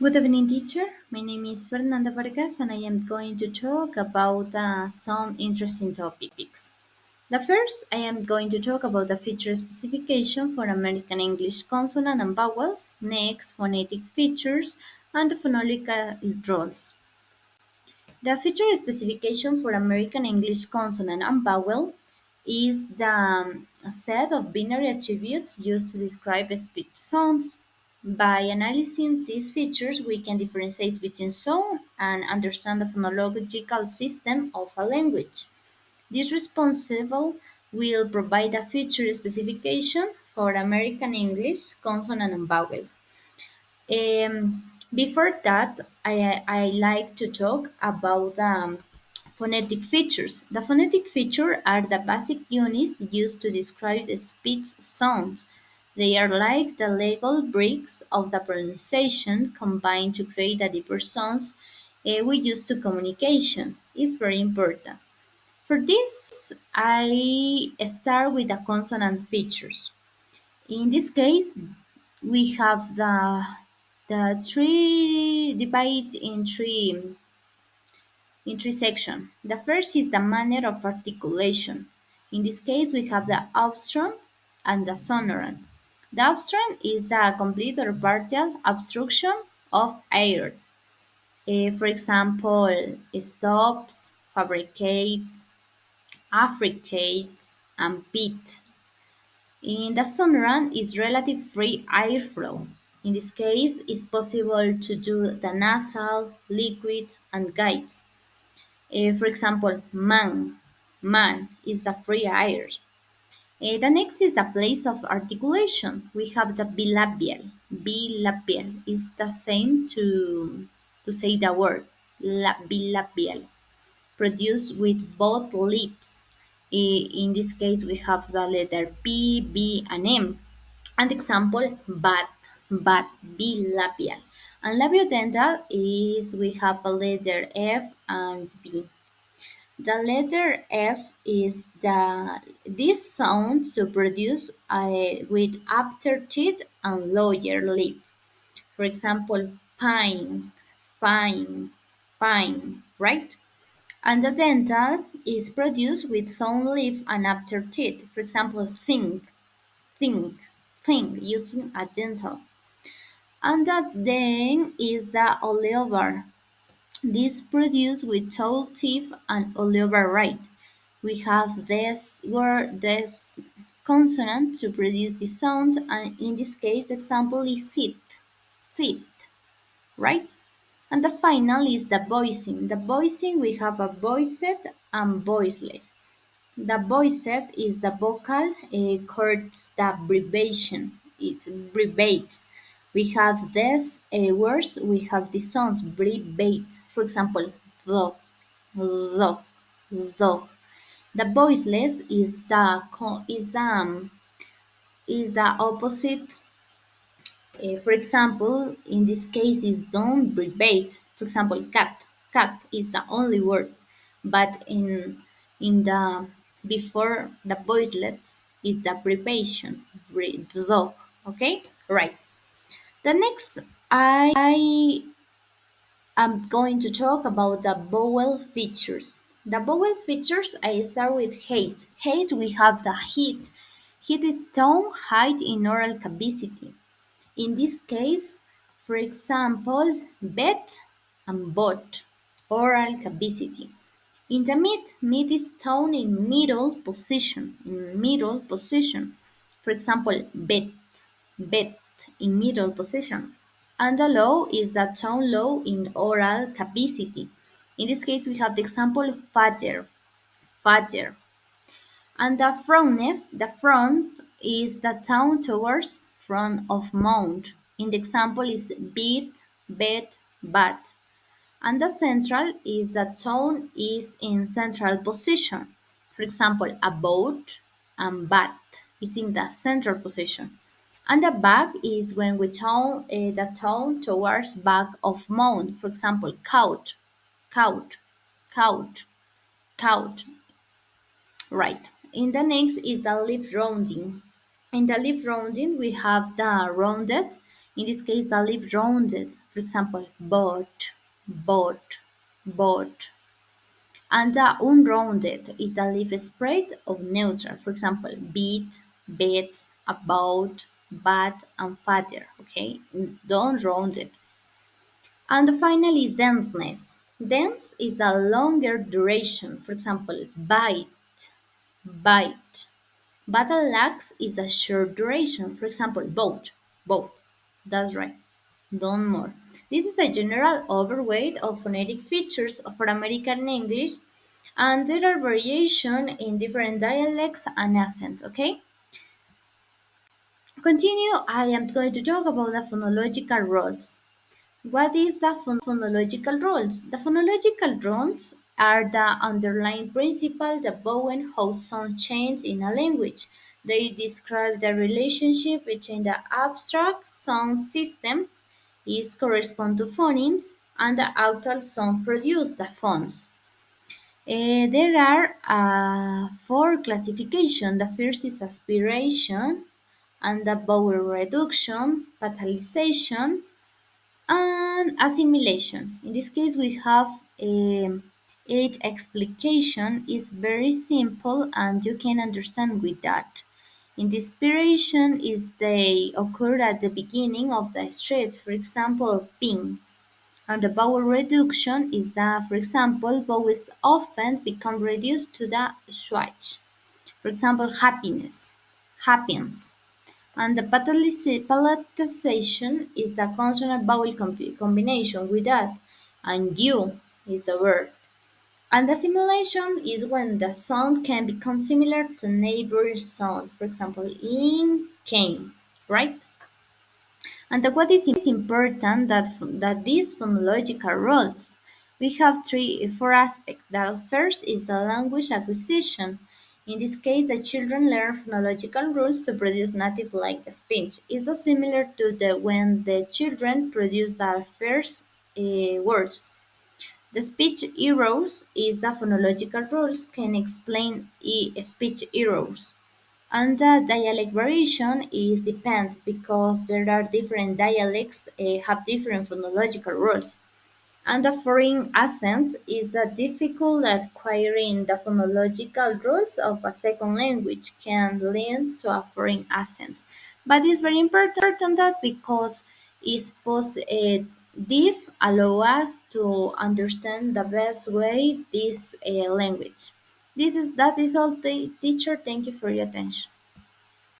Good evening, teacher. My name is Fernanda Vargas, and I am going to talk about some interesting topics. The first, I am going to talk about the feature specification for American English consonant and vowels, next, phonetic features, and the phonological rules. The feature specification for American English consonant and vowel is the set of binary attributes used to describe speech sounds. By analyzing these features, we can differentiate between sound and understand the phonological system of a language. This responsible will provide a feature specification for American English consonant and vowels. Before that, I like to talk about phonetic features. The phonetic features are the basic units used to describe the speech sounds. They are like the Lego bricks of the pronunciation combined to create the deeper sounds we use to communication. It's very important. For this, I start with the consonant features. In this case, we have the three divide in three sections. The first is the manner of articulation. In this case, we have the obstruent and the sonorant. The obstruent is the complete or partial obstruction of air. For example, stops, fabricates, affricates, and pit. In the sonorant is relative free airflow. In this case, it's possible to do the nasal, liquids, and guides. For example, man is the free air. The next is the place of articulation. We have the bilabial. Bilabial is the same to say the word bilabial, produced with both lips. In this case, we have the letter P, B, and M. And example, bat, bilabial. And labiodental is we have a letter F and B. The letter F is this sound to produce with upper teeth and lower lip. For example, pine, fine, pine, right? And the dental is produced with tongue lip and upper teeth. For example, think, think, using a dental. And that then is the oleovar. This produced with tall teeth and oleovar right. We have this word, this consonant to produce the sound, and in this case, the example is sit, right? And the final is the voicing. The voicing, we have a voiced and voiceless. The voiced is the vocal cords the abbreviation. It's abbreviate. We have these words. We have the sounds abbreviate. For example, the, the. The voiceless is the opposite. For example, in this case, is don't abbreviate. For example, cat. Cat is the only word, but in the before the voicelets is the abbreviation. Dog. Okay, right. The next, I am going to talk about the vowel features. The vowel features, I start with height. Height, we have the heat. Heat is tone height in oral cavity. In this case, for example, bed and bot, oral cavity. In the mid is tone in middle position, For example, bed in middle position. And the low is the tone low in oral cavity. In this case, we have the example fatter. And the front is the tone towards front of mount. In the example is beat, bed, bat. And the central is the tone is in central position. For example, a boat and bat is in the central position. And the back is when we tone the tone towards back of mount. For example, couch, couch, couch. Right. In the next is the lip rounding. In the lip rounding, we have the rounded. In this case, the lip rounded. For example, bought, bought. And the unrounded is the lip spread of neutral. For example, beat, bet, about, but, and father. Okay, don't round it. And the final is denseness. Dense is the longer duration. For example, bite. Battle lax is the short duration. For example, boat. That's right. Don't more. This is a general overweight of phonetic features for American English, and there are variations in different dialects and accents. Okay. Continue. I am going to talk about the phonological roles. What is the phonological rules? The phonological rules are the underlying principle that govern how sound change in a language. They describe the relationship between the abstract sound system is correspond to phonemes and the actual sound produced, the phones. There are four classifications. The first is aspiration and the vowel reduction, palatalization, and assimilation. In this case, we have each explication is very simple and you can understand with that. In the inspiration is they occur at the beginning of the street, for example, ping. And the vowel reduction is that, for example, vowels often become reduced to the schwach. For example, happiness, happens. And the palatalization is the consonant vowel combination with that, and you is the word. And assimilation is when the sound can become similar to neighbor sounds, for example, in, came, right? And what is important that these phonological roles, we have four aspects. The first is the language acquisition. In this case, the children learn phonological rules to produce native-like speech. Is that similar to the when the children produce their first words? The speech errors is the phonological rules can explain speech errors. And the dialect variation is depend because there are different dialects have different phonological rules. And the foreign accent is the difficult at acquiring the phonological rules of a second language can lead to a foreign accent. But it's very important that because this allow us to understand the best way this language. That is all, teacher. Thank you for your attention.